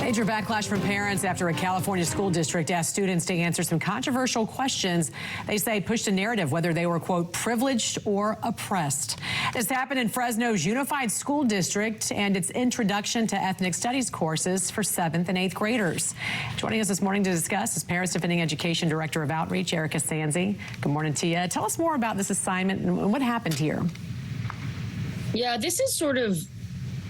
Major backlash from parents after a California school district asked students to answer some controversial questions. They say pushed a narrative whether they were, quote, privileged or oppressed. This happened in Fresno's Unified School District and its introduction to ethnic studies courses for 7th and 8th graders. Joining us this morning to discuss is Parents Defending Education Director of Outreach, Erika Sanzi. Good morning to you. Tell us more about this assignment and what happened here. Yeah, this is sort of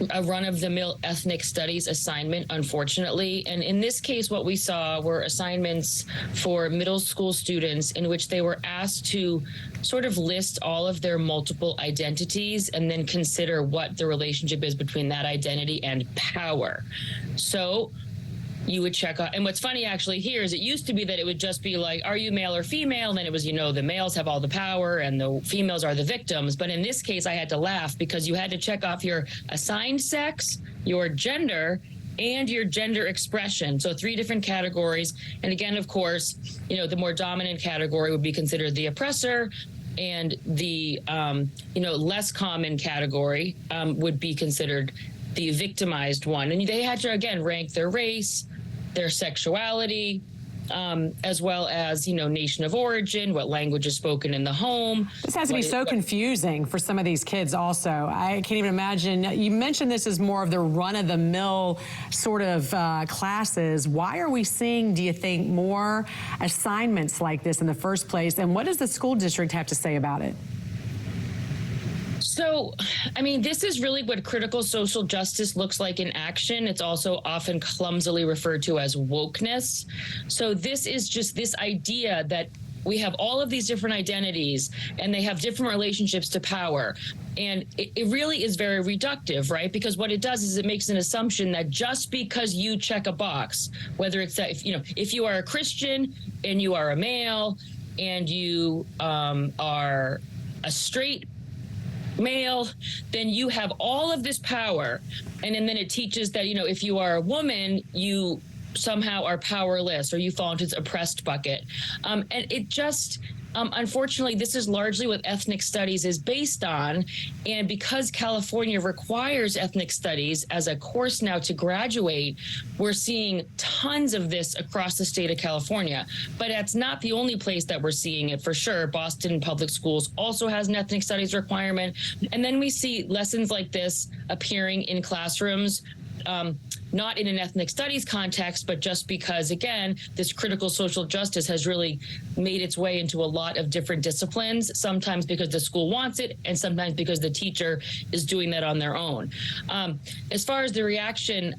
a run-of-the-mill ethnic studies assignment, unfortunately. And in this case, what we saw were assignments for middle school students in which they were asked to sort of list all of their multiple identities and then consider what the relationship is between that identity and power. So you would check out, and what's funny actually here is it used to be that it would just be like, are you male or female? And then it was, you know, the males have all the power and the females are the victims. But in this case, I had to laugh because you had to check off your assigned sex, your gender, and your gender expression. So 3 different categories. And again, of course, you know, the more dominant category would be considered the oppressor, and the, less common category would be considered the victimized one. And they had to, again, rank their race, their sexuality, as well as, nation of origin, what language is spoken in the home. This has to be so confusing for some of these kids also. I can't even imagine. You mentioned this is more of the run-of-the-mill sort of classes. Why are we seeing, do you think, more assignments like this in the first place? And what does the school district have to say about it? So, I mean, this is really what critical social justice looks like in action. It's also often clumsily referred to as wokeness. So this is just this idea that we have all of these different identities and they have different relationships to power. And it really is very reductive, right? Because what it does is it makes an assumption that just because you check a box, whether it's that, if you are a Christian and you are a male and you are a straight male, then you have all of this power. And then it teaches that, if you are a woman, you somehow are powerless or you fall into this oppressed bucket. And it just, unfortunately, this is largely what ethnic studies is based on. And because California requires ethnic studies as a course now to graduate, we're seeing tons of this across the state of California. But that's not the only place that we're seeing it, for sure. Boston Public Schools also has an ethnic studies requirement. And then we see lessons like this appearing in classrooms, not in an ethnic studies context, but just because, again, this critical social justice has really made its way into a lot of different disciplines, sometimes because the school wants it and sometimes because the teacher is doing that on their own. As far as the reaction,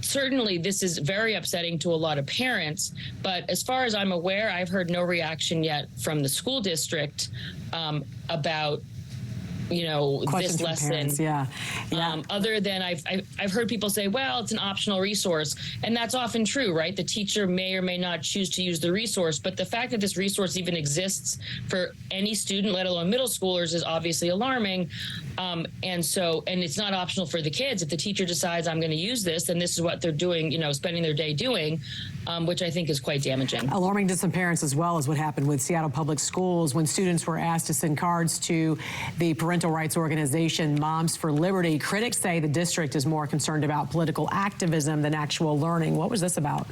certainly this is very upsetting to a lot of parents, but as far as I'm aware, I've heard no reaction yet from the school district about questions this lesson. Parents, yeah. Other than I've heard people say, well, it's an optional resource. And that's often true, right? The teacher may or may not choose to use the resource. But the fact that this resource even exists for any student, let alone middle schoolers, is obviously alarming. And it's not optional for the kids. If the teacher decides I'm going to use this, then this is what they're doing, spending their day doing, which I think is quite damaging. Alarming to some parents as well as what happened with Seattle Public Schools when students were asked to send cards to the parental rights organization Moms for Liberty. Critics say the district is more concerned about political activism than actual learning. What was this about?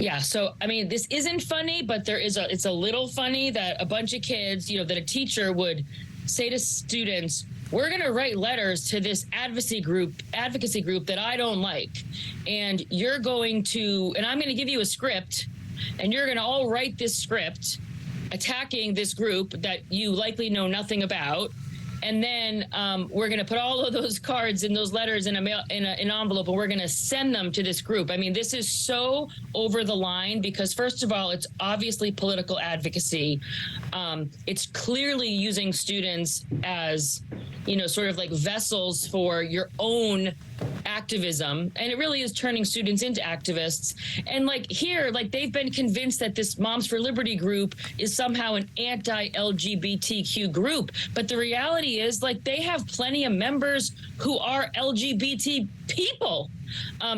Yeah, so, I mean, this isn't funny, but it's a little funny that a bunch of kids, that a teacher would say to students, we're going to write letters to this advocacy group that I don't like. And I'm going to give you a script, and you're going to all write this script attacking this group that you likely know nothing about. And then we're going to put all of those cards and those letters in an envelope, and we're going to send them to this group. I mean, this is so over the line because, first of all, it's obviously political advocacy. It's clearly using students as, sort of like vessels for your own activism, and it really is turning students into activists. And they've been convinced that this Moms for Liberty group is somehow an anti-LGBTQ group, but the reality is they have plenty of members who are LGBT people.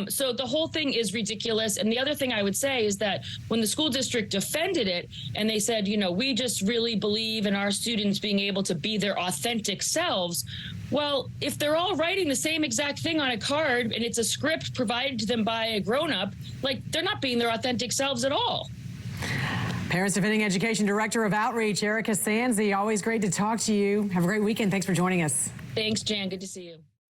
So the whole thing is ridiculous. And the other thing I would say is that when the school district defended it and they said, we just really believe in our students being able to be their authentic selves, Well, if they're all writing the same exact thing on a card and it's a script provided to them by a grown-up, like, they're not being their authentic selves at all. Parents Defending Education Director of Outreach, Erika Sanzi, always great to talk to you. Have a great weekend. Thanks for joining us. Thanks, Jan. Good to see you.